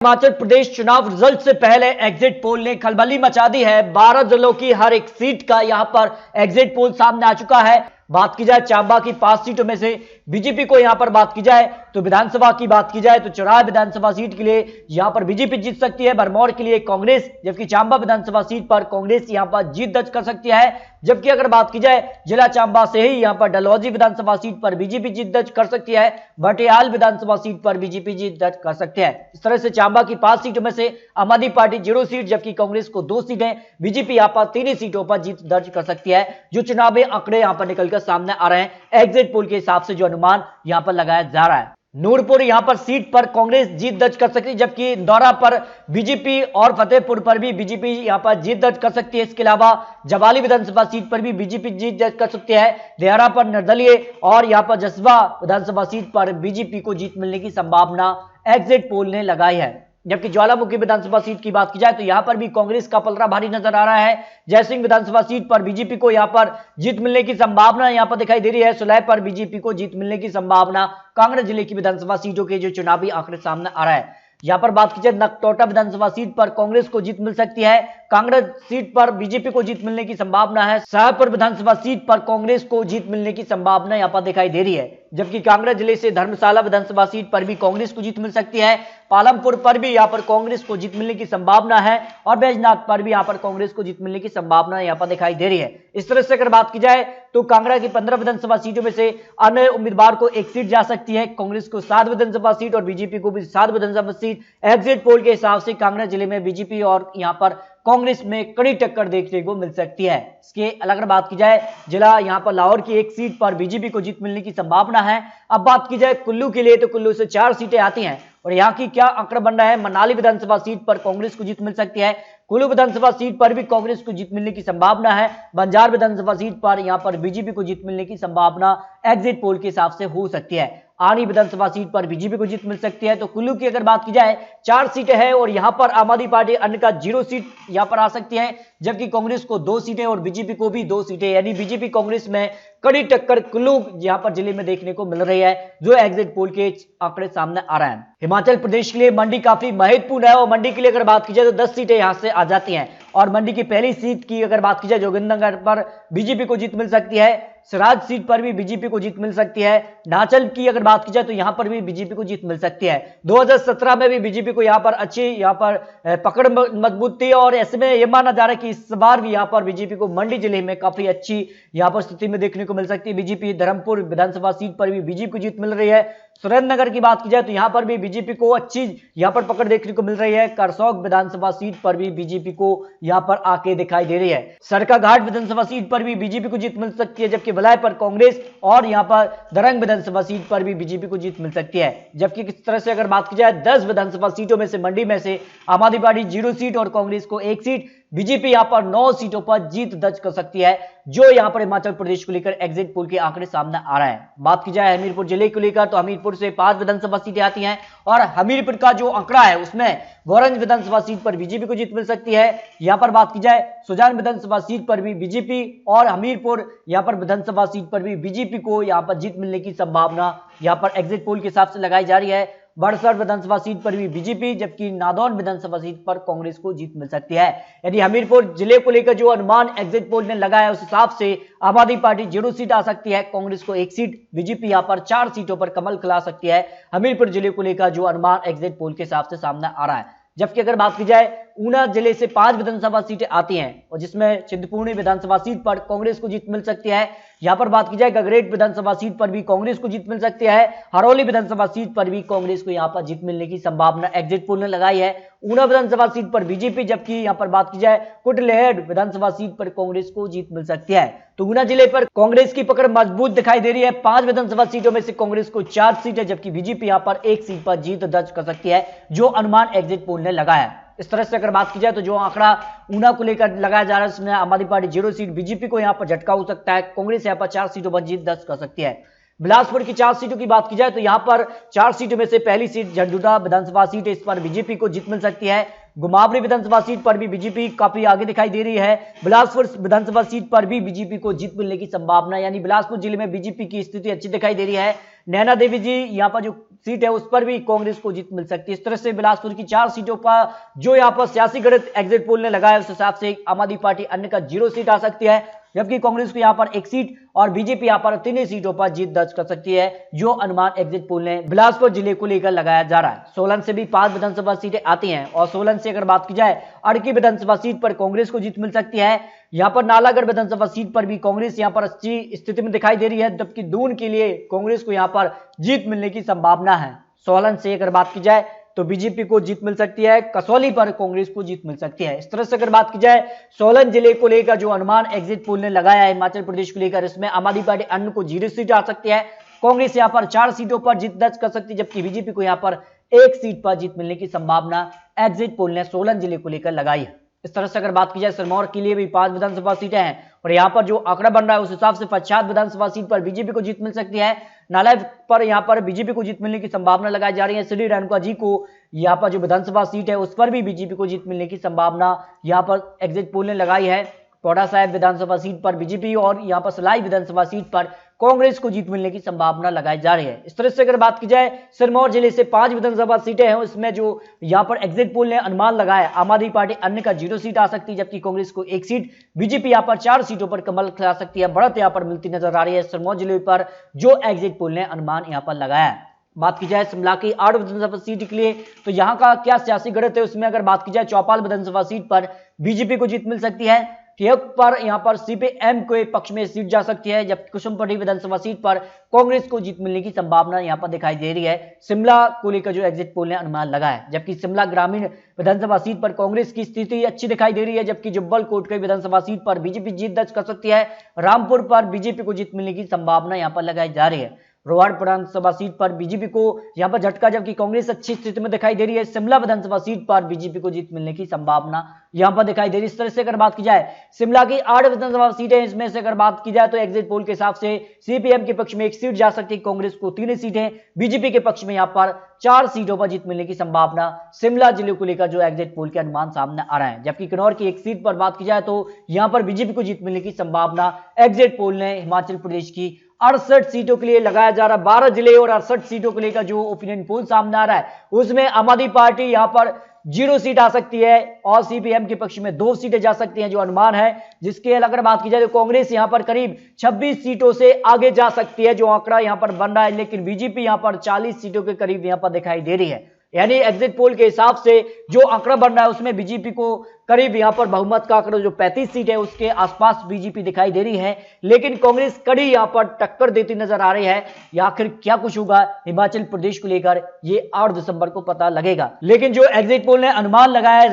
हिमाचल प्रदेश चुनाव रिजल्ट से पहले एग्जिट पोल ने खलबली मचा दी है। 12 जिलों की हर एक सीट का यहां पर एग्जिट पोल सामने आ चुका है। बात की जाए चांबा की 5 सीटों में से बीजेपी को यहां पर बात की जाए तो विधानसभा की बात की जाए तो चुराह विधानसभा सीट के लिए यहां पर बीजेपी जीत सकती है, भरमौर के लिए कांग्रेस, जबकि चांबा विधानसभा सीट पर कांग्रेस यहां पर जीत दर्ज कर सकती है। जबकि अगर बात की जाए जिला चांबा से ही यहां पर डलहौजी विधानसभा सीट पर बीजेपी जीत दर्ज कर सकती है, भटियाल विधानसभा सीट पर बीजेपी जीत दर्ज कर सकती है। इस तरह से चांबा की 5 सीटों में से आम आदमी पार्टी 0 सीट, जबकि कांग्रेस को 2 सीटें, बीजेपी यहां पर 3 सीटों पर जीत दर्ज कर सकती है। जो चुनावी आंकड़े यहां पर निकलकर सामने आ रहे हैं एग्जिट पोल के हिसाब से, जो अनुमान यहां पर लगाया जा रहा है। नूरपुर यहां पर सीट पर कांग्रेस जीत दर्ज कर सकती है, जबकि इंदौरा पर बीजेपी और फतेहपुर पर भी बीजेपी यहां पर जीत दर्ज कर सकती है। इसके अलावा जवाली विधानसभा सीट पर भी बीजेपी जीत दर्ज कर सकती है। देहरा पर निर्दलीय और यहां पर जसवा विधानसभा सीट पर बीजेपी को जीत मिलने की संभावना एग्जिट पोल ने लगाई है। जबकि ज्वालामुखी विधानसभा सीट की बात की जाए तो यहां पर भी कांग्रेस का पलड़ा भारी नजर आ रहा है। जयसिंह विधानसभा सीट पर बीजेपी को यहां पर जीत मिलने की संभावना यहां पर दिखाई दे रही है। सुलह पर बीजेपी को जीत मिलने की संभावना कांगड़ा जिले की विधानसभा सीटों के जो चुनावी आंकड़े सामने आ रहा है। यहां पर बात की जाए नगटोटा विधानसभा सीट पर कांग्रेस को जीत मिल सकती है, कांगड़ा सीट पर बीजेपी को जीत मिलने की संभावना है। शाहपुर विधानसभा सीट पर कांग्रेस को जीत मिलने की संभावना यहां पर दिखाई दे रही है। जबकि कांगड़ा जिले से धर्मशाला विधानसभा सीट पर भी कांग्रेस को जीत मिल सकती है। पालमपुर पर भी यहां पर कांग्रेस को जीत मिलने की संभावना है और बैजनाथ पर भी यहां पर कांग्रेस को जीत मिलने की संभावना यहां पर दिखाई दे रही है। इस तरह से अगर बात की जाए तो कांगड़ा की 15 विधानसभा सीटों में से अन्य उम्मीदवार को एक सीट जा सकती है। कांग्रेस को 7 विधानसभा सीट और बीजेपी को भी 7 विधानसभा सीट। एग्जिट पोल के हिसाब से कांगड़ा जिले में बीजेपी और यहां पर कांग्रेस में कड़ी टक्कर देखने को मिल सकती है। इसके अगर बात की जाए जिला यहां पर लाहौर की 1 सीट पर बीजेपी को जीत मिलने की संभावना है। अब बात की जाए कुल्लू के लिए तो कुल्लू से 4 सीटें आती हैं और यहां की क्या आंकड़ा बन रहा है। मनाली विधानसभा सीट पर कांग्रेस को जीत मिल सकती है। कुल्लू विधानसभा सीट पर भी कांग्रेस को जीत मिलने की संभावना है। बंजार विधानसभा सीट पर यहां पर बीजेपी को जीत मिलने की संभावना एग्जिट पोल के हिसाब से हो सकती है। आनी विधानसभा सीट पर बीजेपी को जीत मिल सकती है। तो कुल्लू की अगर बात की जाए 4 सीटें हैं और यहां पर आम आदमी पार्टी अन्य का 0 सीट यहां पर आ सकती है, जबकि कांग्रेस को 2 सीटें और बीजेपी को भी 2 सीटें, यानी बीजेपी कांग्रेस में कड़ी टक्कर कुल्लू यहां पर जिले में देखने को मिल रही है, जो एग्जिट पोल के आंकड़े सामने आ रहे हैं। हिमाचल प्रदेश के लिए मंडी काफी महत्वपूर्ण है और मंडी के लिए अगर बात की जाए तो 10 सीटें यहां से आ जाती हैं और मंडी की पहली सीट की अगर बात की जाए जोगिंद्रनगर पर बीजेपी को जीत मिल सकती है। सराज सीट पर भी बीजेपी को जीत मिल सकती है। नाचल की अगर बात की जाए तो यहां पर भी बीजेपी को जीत मिल सकती है। 2017 में भी बीजेपी को यहां पर अच्छी पकड़ मजबूत थी और ऐसे में यह माना जा रहा है कि इस बार भी यहां पर बीजेपी को मंडी जिले में काफी अच्छी यहां पर स्थिति में देखने को मिल सकती है। बीजेपी धर्मपुर विधानसभा सीट पर भी बीजेपी को जीत मिल रही है। सुरेंद्रनगर की बात की जाए तो यहां पर भी बीजेपी को अच्छी यहां पर पकड़ देखने को मिल रही है। करसोग विधानसभा सीट पर भी बीजेपी को यहां पर आके दिखाई दे रही है। सरकाघाट विधानसभा सीट पर भी बीजेपी को जीत मिल सकती है, जबकि भलाई पर कांग्रेस और यहां पर दरंग विधानसभा सीट पर भी बीजेपी को जीत मिल सकती है। जबकि किस तरह से अगर बात की जाए 10 विधानसभा सीटों में से मंडी में से आम आदमी पार्टी 0 सीट और कांग्रेस को 1 सीट, बीजेपी यहां पर 9 सीटों पर जीत दर्ज कर सकती है, जो यहां पर हिमाचल प्रदेश को लेकर एग्जिट पोल के आंकड़े सामने आ रहा है। बात की जाए हमीरपुर जिले को लेकर तो हमीरपुर से 5 विधानसभा सीटें आती हैं और हमीरपुर का जो आंकड़ा है उसमें वोरंज विधानसभा सीट पर बीजेपी को जीत मिल सकती है। यहां पर बात की जाए सुजान विधानसभा सीट पर भी बीजेपी और हमीरपुर यहां पर विधानसभा सीट पर भी बीजेपी को यहां पर जीत मिलने की संभावना यहां पर एग्जिट पोल के हिसाब से लगाई जा रही है। बड़सर विधानसभा सीट पर भी बीजेपी, जबकि नादौन विधानसभा सीट पर कांग्रेस को जीत मिल सकती है। यदि हमीरपुर जिले को लेकर जो अनुमान एग्जिट पोल ने लगाया उस हिसाब से आम आदमी पार्टी 0 सीट आ सकती है, कांग्रेस को 1 सीट, बीजेपी यहां पर 4 सीटों पर कमल खिला सकती है। हमीरपुर जिले को लेकर जो अनुमान एग्जिट पोल के हिसाब से सामने आ रहा है। जबकि अगर बात की जाए ऊना जिले से 5 विधानसभा सीटें आती हैं और जिसमें चिंतपूर्णी विधानसभा सीट पर कांग्रेस को जीत मिल सकती है। यहां पर बात की जाए गगरेट विधानसभा सीट पर भी कांग्रेस को जीत मिल सकती है। हरौली विधानसभा सीट पर भी कांग्रेस को यहां पर जीत मिलने की संभावना एग्जिट पोल ने लगाई है। ऊना विधानसभा सीट पर बीजेपी, जबकि यहां पर बात की जाए कुटलेहड़ विधानसभा सीट पर कांग्रेस को जीत मिल सकती है। तो ऊना जिले पर कांग्रेस की पकड़ मजबूत दिखाई दे रही है। 5 विधानसभा सीटों में से कांग्रेस को 4 सीटें, जबकि बीजेपी यहां पर 1 सीट पर जीत दर्ज कर सकती है, जो अनुमान एग्जिट पोल ने लगाया। इस तरह से अगर बात की जाए तो जो आंकड़ा ऊना को लेकर लगाया जा रहा है उसमें आम आदमी पार्टी 0 सीट, बीजेपी को यहां पर झटका हो सकता है, कांग्रेस यहां पर 4 सीटों पर जीत दर्ज कर सकती है। बिलासपुर की 4 सीटों की बात की जाए तो यहां पर 4 सीटों में से पहली सीट झंडूटा विधानसभा सीट है, इस पर बीजेपी को जीत मिल सकती है। गुमावली विधानसभा सीट पर भी बीजेपी काफी आगे दिखाई दे रही है। बिलासपुर विधानसभा सीट पर भी बीजेपी को जीत मिलने की संभावना, यानी बिलासपुर जिले में बीजेपी की स्थिति अच्छी दिखाई दे रही है। नैना देवी जी यहां पर जो सीट है उस पर भी कांग्रेस को जीत मिल सकती है। इस तरह से बिलासपुर की 4 सीटों पर जो यहां पर सियासी गणित एग्जिट पोल ने लगाया उस हिसाब से आम आदमी पार्टी अन्य का 0 सीट आ सकती है, जबकि कांग्रेस को यहां पर 1 सीट और बीजेपी यहां पर 3 सीटों पर जीत दर्ज कर सकती है, जो अनुमान एग्जिट पोल ने बिलासपुर जिले को लेकर लगाया जा रहा है। सोलन से भी 5 विधानसभा सीटें आती हैं और सोलन से अगर बात की जाए अड़की विधानसभा सीट पर कांग्रेस को जीत मिल सकती है। यहां पर नालागढ़ विधानसभा सीट पर भी कांग्रेस यहां पर अच्छी स्थिति में दिखाई दे रही है, जबकि दून के लिए कांग्रेस को यहां पर जीत मिलने की संभावना है। सोलन से अगर बात की जाए तो बीजेपी को जीत मिल सकती है, कसौली पर कांग्रेस को जीत मिल सकती है। इस तरह से अगर बात की जाए सोलन जिले को लेकर जो अनुमान एग्जिट पोल ने लगाया है हिमाचल प्रदेश को लेकर, इसमें आम आदमी पार्टी अन्य को 0 सीट आ सकती है, कांग्रेस यहां पर 4 सीटों पर जीत दर्ज कर सकती है, जबकि बीजेपी को यहां पर 1 सीट पर जीत मिलने की संभावना एग्जिट पोल ने सोलन जिले को लेकर लगाई है। इस तरह से अगर बात की जाए सिरमौर के लिए भी 5 विधानसभा सीटें हैं और यहां पर जो आंकड़ा बन रहा है उस हिसाब से 50 विधानसभा सीट पर बीजेपी को जीत मिल सकती है। नालागढ़ पर यहां पर बीजेपी को जीत मिलने की संभावना लगाई जा रही है। श्री रेणुका जी को यहां पर जो विधानसभा सीट है उस पर भी बीजेपी को जीत मिलने की संभावना यहां पर एग्जिट पोल ने लगाई है। पौड़ा साहिब विधानसभा सीट पर बीजेपी और यहां पर सलाई विधानसभा सीट पर कांग्रेस को जीत मिलने की संभावना लगाई जा रही है। इस तरह से अगर बात की जाए सिरमौर जिले से 5 विधानसभा सीटें हैं, उसमें जो यहां पर एग्जिट पोल ने अनुमान लगाया आम आदमी पार्टी अन्य का 0 सीट आ सकती है, जबकि कांग्रेस को 1 सीट, बीजेपी यहां पर 4 सीटों पर कमल खिला सकती है। बढ़त यहां पर मिलती नजर आ रही है सिरमौर जिले पर जो एग्जिट पोल ने अनुमान यहां पर लगाया है। बात की जाए शिमला की 8 विधानसभा सीट के लिए तो यहां का क्या सियासी गणित है, उसमें अगर बात की जाए चौपाल विधानसभा सीट पर बीजेपी को जीत मिल सकती है, ठियोग पर यहां पर सीपीएम के पक्ष में सीट जा सकती है, जबकि कुसुमपटी विधानसभा सीट पर कांग्रेस को जीत मिलने की संभावना यहां पर दिखाई दे रही है। शिमला को लेकर जो एग्जिट पोल ने अनुमान लगाया है, जबकि शिमला ग्रामीण विधानसभा सीट पर कांग्रेस की स्थिति अच्छी दिखाई दे रही है, जबकि जुब्बल कोटकई विधानसभा सीट पर बीजेपी जीत दर्ज कर सकती है। रामपुर पर बीजेपी को जीत मिलने की संभावना यहां पर लगाई जा रही है। रोहड़ विधानसभा सीट पर बीजेपी को यहां पर झटका, जबकि कांग्रेस अच्छी स्थिति में दिखाई दे रही है। शिमला विधानसभा सीट पर बीजेपी को जीत मिलने की संभावना यहां पर दिखाई दे रही है। इस तरह से अगर बात की जाए शिमला की 8 विधानसभा सीटें, इसमें से अगर बात की जाए तो एग्जिट पोल के हिसाब से सीपीएम के पक्ष में 1 सीट जा सकती है, कांग्रेस को 3 सीटें, बीजेपी के पक्ष में यहां पर 4 सीटों पर जीत मिलने की संभावना शिमला जिले को लेकर जो एग्जिट पोल के अनुमान सामने आ रहा है। जबकि किन्नौर की 1 सीट पर बात की जाए तो यहां पर बीजेपी को जीत मिलने की संभावना एग्जिट पोल ने हिमाचल प्रदेश की 68 सीटों के लिए लगाया जा रहा है। 12 जिले और 68 सीटों को लेकर जो ओपिनियन पोल सामने आ रहा है उसमें आम आदमी पार्टी यहां पर 0 सीट आ सकती है और सीपीएम के पक्ष में 2 सीटें जा सकती हैं जो अनुमान है। जिसके अगर बात की जाए तो कांग्रेस यहां पर करीब 26 सीटों से आगे जा सकती है जो आंकड़ा यहां पर बन रहा है, लेकिन बीजेपी यहां पर 40 सीटों के करीब यहां पर दिखाई दे रही है। यानी एग्जिट पोल के हिसाब से जो आंकड़ा बन रहा है उसमें बीजेपी को करीब यहां पर बहुमत का आंकड़ा जो 35 सीट है उसके आसपास बीजेपी दिखाई दे रही है, लेकिन कांग्रेस कड़ी यहां पर टक्कर देती नजर आ रही है। या आखिर क्या कुछ होगा हिमाचल प्रदेश को लेकर ये 8 दिसंबर को पता लगेगा। लेकिन जो एग्जिट पोल ने अनुमान लगाया है